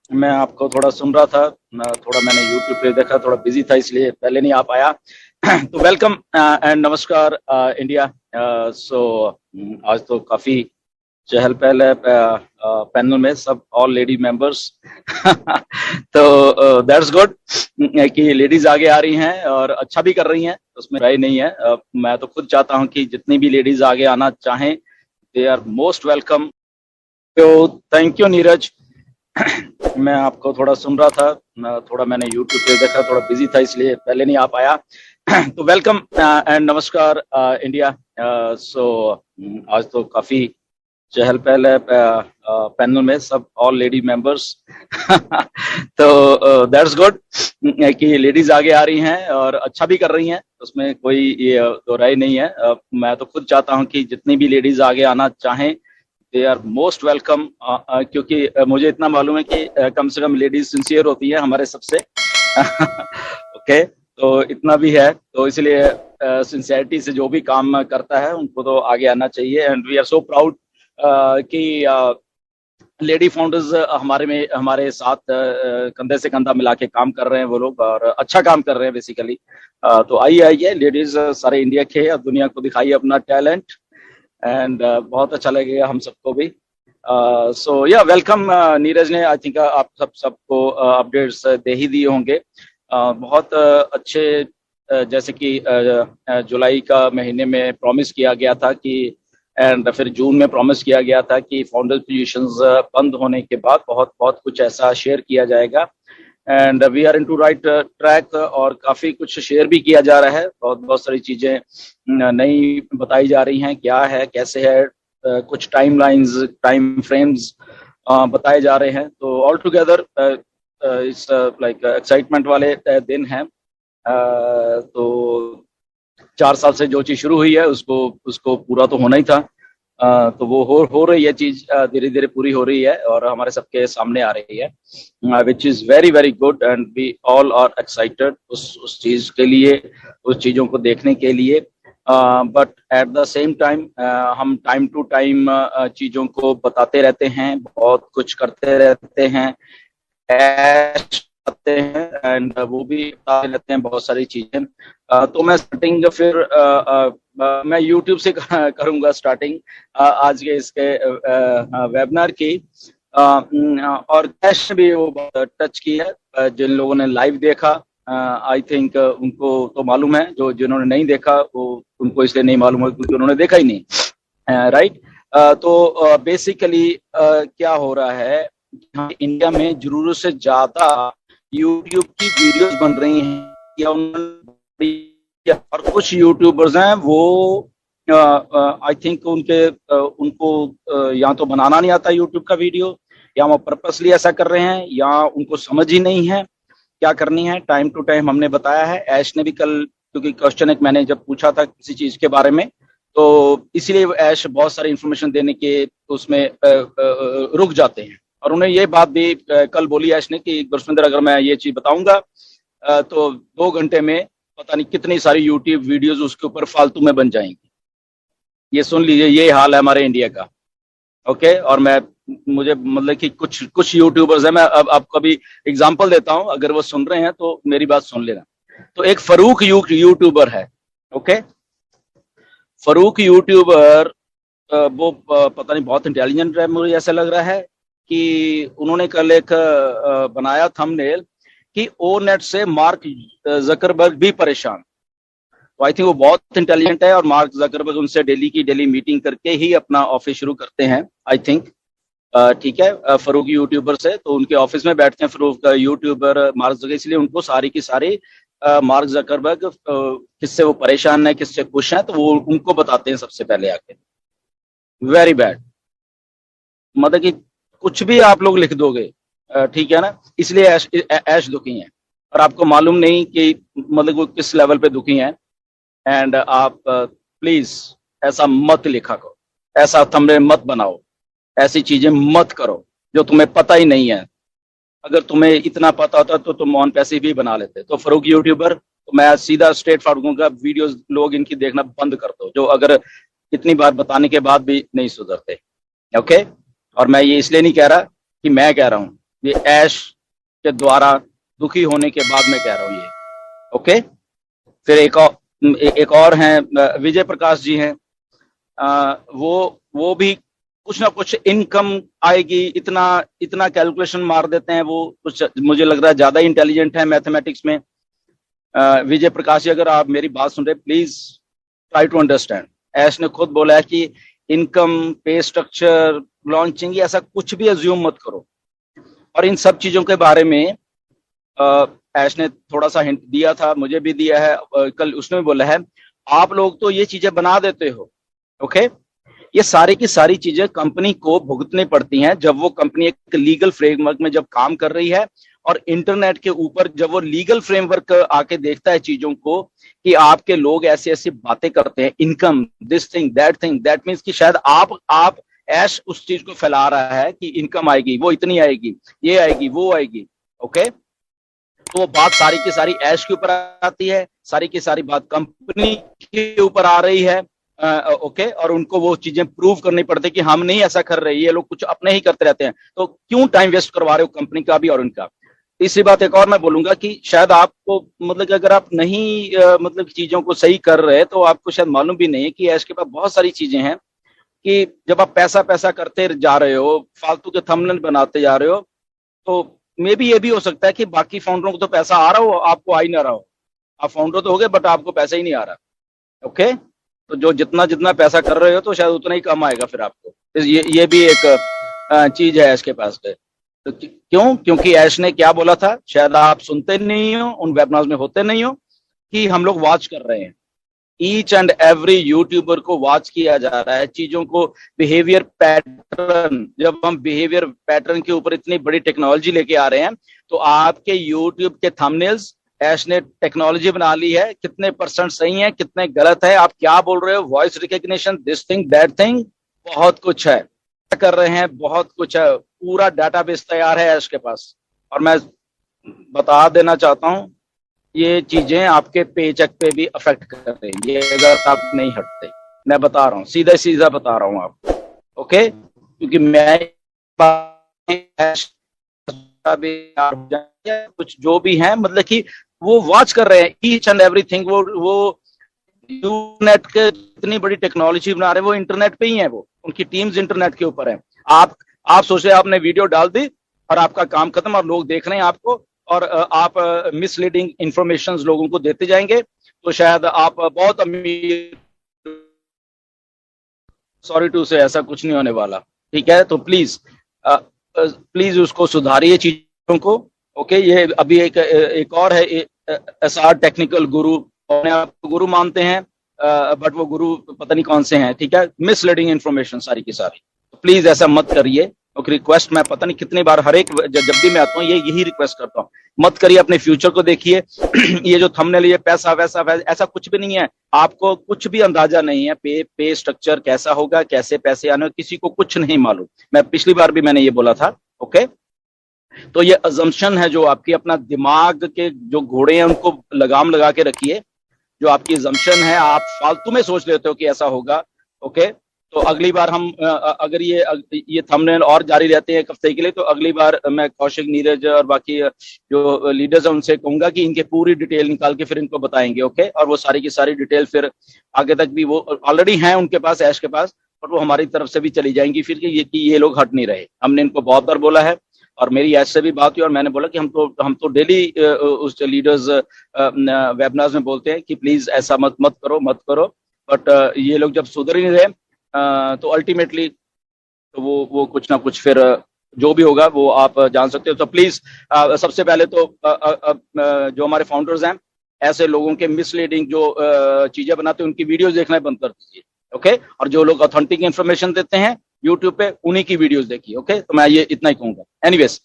मैं आपको थोड़ा सुन रहा था। थोड़ा मैंने यूट्यूब पे देखा, थोड़ा बिजी था इसलिए पहले नहीं आ पाया। तो वेलकम एंड नमस्कार इंडिया। सो आज तो काफी चहल पहल है पैनल में, सब ऑल लेडी मेंबर्स। तो दैट्स गुड कि लेडीज आगे आ रही हैं और अच्छा भी कर रही हैं, उसमें राय नहीं है। मैं तो खुद चाहता हूं कि जितनी भी लेडीज आगे आना चाहें, दे आर मोस्ट वेलकम। तो थैंक यू नीरज। मैं आपको थोड़ा सुन रहा था। थोड़ा मैंने यूट्यूब पे देखा, थोड़ा बिजी था इसलिए पहले नहीं आ पाया। तो वेलकम एंड नमस्कार इंडिया। सो आज तो काफी चहल पहल है पैनल में, सब ऑल लेडी मेंबर्स। तो दैट्स गुड कि लेडीज आगे आ रही हैं और अच्छा भी कर रही हैं, उसमें कोई ये दो राय नहीं है। मैं तो खुद चाहता हूं कि जितनी भी लेडीज आगे आना चाहें, दे आर मोस्ट वेलकम। क्योंकि मुझे इतना मालूम है कि कम से कम लेडीज सिंसियर होती है हमारे सबसे। ओके, तो इतना भी है, तो इसलिए सिंसियरिटी से जो भी काम करता है उनको तो आगे आना चाहिए। And we are so proud कि लेडी फाउंडर्स हमारे साथ कंधे से कंधा मिला के काम कर रहे हैं वो लोग, और अच्छा काम कर रहे हैं बेसिकली। तो आइए आइए लेडीज, सारे इंडिया के और दुनिया को दिखाइए अपना टैलेंट। एंड बहुत अच्छा लगेगा हम सबको भी। सो या वेलकम। नीरज ने आई थिंक आप सबको अपडेट्स दे ही दिए होंगे। बहुत अच्छे। जैसे कि जुलाई का महीने में प्रॉमिस किया गया था कि, एंड फिर जून में प्रॉमिस किया गया था कि फाउंडर पोजीशंस बंद होने के बाद बहुत बहुत कुछ ऐसा शेयर किया जाएगा। And we are into right track, और काफी कुछ शेयर भी किया जा रहा है। बहुत बहुत सारी चीजें नई बताई जा रही हैं, क्या है कैसे है। कुछ टाइमलाइंस, टाइम फ्रेम्स बताए जा रहे हैं। तो all together it's like excitement वाले दिन हैं। तो 4 साल से जो चीज शुरू हुई है उसको उसको पूरा तो होना ही था। तो वो हो रही है चीज, धीरे धीरे पूरी हो रही है और हमारे सबके सामने आ रही है, which is very very good. And we all are excited उस चीज के लिए, उस चीजों को देखने के लिए। But at the same time हम टाइम टू टाइम चीजों को बताते रहते हैं, बहुत कुछ करते रहते हैं, आते हैं, एंड वो भी बता रहते हैं बहुत सारी चीजें। तो मैं स्टार्टिंग फिर मैं यूट्यूब से करूंगा स्टार्टिंग आज के इसके वेबिनार की। और कैश भी वो टच की है। जिन लोगों ने लाइव देखा, आई थिंक उनको तो मालूम है, जो जिन्होंने नहीं देखा वो उनको इसलिए नहीं मालूम है क्योंकि उन्होंने देखा ही नहीं। राइट। तो बेसिकली क्या हो रहा है, इंडिया में जरूरत से ज्यादा यूट्यूब की वीडियोस बन रही हैं, या और कुछ यूट्यूबर्स हैं वो आई थिंक उनको या तो बनाना नहीं आता यूट्यूब का वीडियो, या वो पर्पसली ऐसा कर रहे हैं, या उनको समझ ही नहीं है क्या करनी है। टाइम टू टाइम हमने बताया है, ऐश ने भी कल, क्योंकि क्वेश्चन एक मैंने जब पूछा था किसी चीज के बारे में, तो इसीलिए ऐश बहुत सारी इंफॉर्मेशन देने के उसमें रुक जाते हैं। और उन्हें ये बात भी कल बोली ऐश ने कि गुरविंदर, अगर मैं ये चीज बताऊंगा तो 2 घंटे में पता नहीं कितनी सारी यूट्यूब वीडियोस उसके ऊपर फालतू में बन जाएंगी। ये सुन लीजिए, ये हाल है हमारे इंडिया का। ओके। और मैं, मुझे मतलब कि कुछ कुछ यूट्यूबर्स हैं, मैं अब आपको अभी एग्जांपल देता हूं, अगर वो सुन रहे हैं तो मेरी बात सुन लेना। तो एक फरूक यूट्यूबर है। ओके। फरूक यूट्यूबर, वो पता नहीं बहुत इंटेलिजेंट है, मुझे ऐसा लग रहा है कि उन्होंने कल एक बनाया थंबनेल कि ओ नेट से मार्क जकरबर्ग भी परेशान। तो आई थिंक वो बहुत इंटेलिजेंट है, और मार्क जकरबर्ग उनसे डेली की डेली मीटिंग करके ही अपना ऑफिस शुरू करते हैं आई थिंक। ठीक है। फरूक यूट्यूबर से तो उनके ऑफिस में बैठते हैं फरूक यूट्यूबर मार्क जकरबर्ग, इसलिए उनको सारी की सारी मार्क जकरबर्ग किससे वो परेशान है, किससे खुश है, तो वो उनको बताते हैं सबसे पहले आके। Very bad. मतलब कि कुछ भी आप लोग लिख दोगे, ठीक है ना, इसलिए ऐश दुखी है, और आपको मालूम नहीं कि मतलब वो किस लेवल पे दुखी है। एंड आप प्लीज ऐसा मत लिखा करो, ऐसा थंबनेल मत बनाओ, ऐसी चीजें मत करो जो तुम्हें पता ही नहीं है। अगर तुम्हें इतना पता होता तो तुम ऑन पैसिव भी बना लेते। तो फरूक यूट्यूबर, तो मैं सीधा स्ट्रेट फॉरवर्ड दूंगा, वीडियोस लोग इनकी देखना बंद कर दो, जो अगर इतनी बार बताने के बाद भी नहीं सुधरते। ओके। और मैं ये इसलिए नहीं कह रहा कि मैं कह रहा हूँ, ये ऐश के द्वारा दुखी होने के बाद मैं कह रहा हूँ ये। ओके, फिर एक और हैं विजय प्रकाश जी हैं, वो भी कुछ ना कुछ इनकम आएगी, इतना इतना कैलकुलेशन मार देते हैं वो, कुछ मुझे लग रहा है ज्यादा इंटेलिजेंट है मैथमेटिक्स में। विजय प्रकाश जी, अगर आप मेरी बात सुन रहे, प्लीज ट्राई टू अंडरस्टैंड। ऐश ने खुद बोला है कि इनकम, पे स्ट्रक्चर, लॉन्चिंग, ऐसा कुछ भी अज्यूम मत करो। और इन सब चीजों के बारे में ऐश ने थोड़ा सा हिंट दिया था, मुझे भी दिया है, कल उसने भी बोला है, आप लोग तो ये चीजें बना देते हो। ओके, ये सारी की सारी चीजें कंपनी को भुगतनी पड़ती हैं जब वो कंपनी एक लीगल फ्रेमवर्क में जब काम कर रही है, और इंटरनेट के ऊपर जब वो लीगल फ्रेमवर्क आके देखता है चीजों को कि आपके लोग ऐसी ऐसी बातें करते हैं, income, this thing, that means कि शायद आप ऐश उस चीज को फैला रहा है कि इनकम आएगी, वो इतनी आएगी, ये आएगी, वो आएगी। ओके, तो वो बात सारी की सारी ऐश के ऊपर आती है, सारी की सारी बात कंपनी के ऊपर आ रही है। ओके, और उनको वो चीजें प्रूव करनी पड़ती कि हम नहीं ऐसा कर रहे, ये लोग कुछ अपने ही करते रहते हैं, तो क्यों टाइम वेस्ट करवा रहे हो कंपनी का भी और उनका। तीसरी बात एक और मैं बोलूंगा कि शायद आपको, मतलब कि अगर आप नहीं मतलब चीजों को सही कर रहे, तो आपको शायद मालूम भी नहीं है कि ऐश के पास बहुत सारी चीजें हैं कि जब आप पैसा पैसा करते जा रहे हो, फालतू के थंबनेल बनाते जा रहे हो, तो मे भी ये भी हो सकता है कि बाकी फाउंडरों को तो पैसा आ रहा हो, आपको आ ही ना रहा हो। आप फाउंडर तो हो गए बट आपको पैसा ही नहीं आ रहा। ओके, तो जो जितना जितना पैसा कर रहे हो तो शायद उतना ही कम आएगा फिर आपको। तो ये भी एक चीज है ऐश के पास है। तो क्यों? क्योंकि ऐश ने क्या बोला था, शायद आप सुनते नहीं हो, उन वेबिनार्स में होते नहीं हो, कि हम लोग वॉच कर रहे हैं, ईच एंड एवरी यूट्यूबर को वॉच किया जा रहा है, चीजों को, बिहेवियर पैटर्न। जब हम बिहेवियर पैटर्न के ऊपर इतनी बड़ी टेक्नोलॉजी लेके आ रहे हैं, तो आपके यूट्यूब के थंबनेल्स ऐश ने टेक्नोलॉजी बना ली है, कितने परसेंट सही है, कितने गलत है, आप क्या बोल रहे हो, voice recognition, this thing, that thing, बहुत कुछ है, कर रहे हैं, बहुत कुछ है, पूरा डाटाबेस तैयार है ऐश के पास। और मैं बता देना चाहता हूं, ये चीजें आपके पेचेक पे भी अफेक्ट कर रही है अगर आप नहीं हटते। मैं बता रहा हूँ, सीधा सीधा बता रहा हूँ आपको। ओके, क्योंकि मैं कुछ जो भी है, मतलब कि वो वॉच कर रहे हैं ईच एंड एवरीथिंग। वो इंटरनेट के इतनी बड़ी टेक्नोलॉजी बना रहे हैं, वो इंटरनेट पे ही है, वो उनकी टीम्स इंटरनेट के ऊपर है। आप सोच रहे आपने वीडियो डाल दी और आपका काम खत्म, और लोग देख रहे हैं आपको, और आप मिसलीडिंग इंफॉर्मेशन लोगों को देते जाएंगे, तो शायद आप बहुत अमीर, सॉरी टू से, ऐसा कुछ नहीं होने वाला। ठीक है, तो प्लीज उसको सुधारिए चीजों को। ओके, ये अभी एक और है, एसआर टेक्निकल गुरु, अपने आप को गुरु मानते हैं, बट वो गुरु पता नहीं कौन से हैं। ठीक है, मिसलीडिंग इंफॉर्मेशन सारी की सारी, तो प्लीज ऐसा मत करिए। ओके, रिक्वेस्ट मैं पता नहीं कितनी बार, हर एक जब भी मैं आता हूँ यही रिक्वेस्ट करता हूँ, मत करिए, अपने फ्यूचर को देखिए। ये जो थंबनेल, ये पैसा वैसा ऐसा कुछ भी नहीं है, आपको कुछ भी अंदाजा नहीं है, पे स्ट्रक्चर कैसा होगा, कैसे पैसे आने, किसी को कुछ नहीं मालूम। मैं पिछली बार भी मैंने ये बोला था। ओके, तो ये अजम्पशन है जो आपकी, अपना दिमाग के जो घोड़े हैं उनको लगाम लगा के रखिए। जो आपकी अजम्पशन है, आप फालतू में सोच लेते हो कि ऐसा होगा। ओके, तो अगली बार हम अगर ये थंबनेल और जारी रहते हैं एक हफ्ते के लिए, तो अगली बार मैं कौशिक, नीरज और बाकी जो लीडर्स हैं उनसे कहूंगा कि इनके पूरी डिटेल निकाल के फिर इनको बताएंगे। ओके, और वो सारी की सारी डिटेल फिर आगे तक भी वो ऑलरेडी हैं उनके पास, ऐश के पास, और वो हमारी तरफ से भी चली जाएंगी फिर कि ये लोग हट नहीं रहे। हमने इनको बहुत बार बोला है, और मेरी ऐश से भी बात हुई, और मैंने बोला कि हम तो डेली उस लीडर्स वेबिनार्स में बोलते हैं कि प्लीज ऐसा मत करो। बट ये लोग जब सुधर ही नहीं रहे, तो अल्टीमेटली तो वो कुछ ना कुछ फिर जो भी होगा वो आप जान सकते हो। तो प्लीज सबसे पहले तो जो हमारे फाउंडर्स हैं, ऐसे लोगों के मिसलीडिंग जो चीजें बनाते हैं उनकी वीडियोस देखना बंद कर दीजिए। ओके, और जो लोग ऑथेंटिक इन्फॉर्मेशन देते हैं यूट्यूब पे, उन्हीं की वीडियोस देखिए। ओके, तो मैं ये इतना ही कहूंगा। एनीवेज,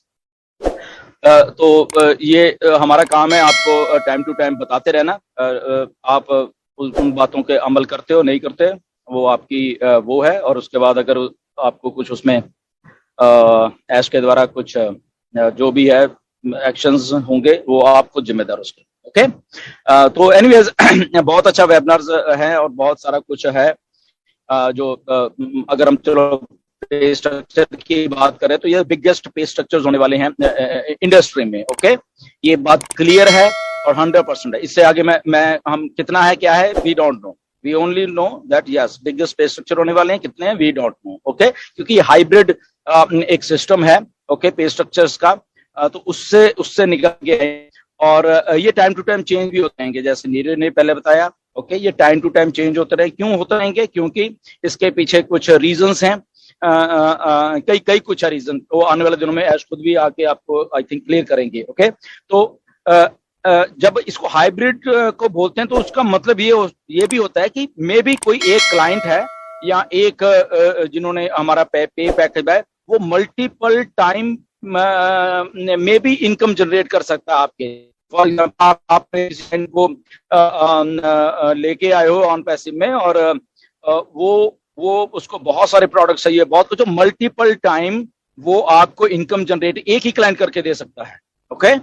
तो ये हमारा काम है आपको टाइम टू टाइम बताते रहना। आप उन बातों के अमल करते हो नहीं करते, वो आपकी वो है। और उसके बाद अगर आपको कुछ उसमें ऐश के द्वारा कुछ जो भी है एक्शंस होंगे, वो आप खुद जिम्मेदार उसके। ओके, तो एनीवेज बहुत अच्छा वेबिनार्स है और बहुत सारा कुछ है जो अगर हम चलो पे स्ट्रक्चर की बात करें तो ये बिगेस्ट पे स्ट्रक्चर्स होने वाले हैं इंडस्ट्री में। ओके, ये बात क्लियर है और 100% है। इससे आगे मैं हम कितना है क्या है we don't know, we only know that yes biggest pay structure होने वाले हैं, कितने हैं वी डोंट नो। ओके, क्योंकि हाइब्रिड एक सिस्टम है ओके पे स्ट्रक्चर्स का, तो उससे निकल गए हैं। और ये टाइम टू टाइम चेंज भी होते रहेंगे, जैसे नीरज ने पहले बताया। ओके, ये टाइम टू टाइम चेंज होते रहे, क्यों होते रहेंगे? क्योंकि इसके पीछे कुछ रीजंस हैं, कई कुछ रीजन, वो आने वाले दिनों में ऐश खुद भी आके आपको आई थिंक क्लियर करेंगे। ओके, तो जब इसको हाइब्रिड को बोलते हैं तो उसका मतलब ये भी होता है कि मे बी कोई एक क्लाइंट है या एक जिन्होंने हमारा पे पैकेज है, वो मल्टीपल टाइम में भी इनकम जनरेट कर सकता है आपके। फॉर एग्जाम्पल आप किसी को लेके आए हो ऑन पैसिव में, और वो उसको बहुत सारे प्रोडक्ट चाहिए, बहुत कुछ, मल्टीपल टाइम वो आपको इनकम जनरेट एक ही क्लाइंट करके दे सकता है। ओके,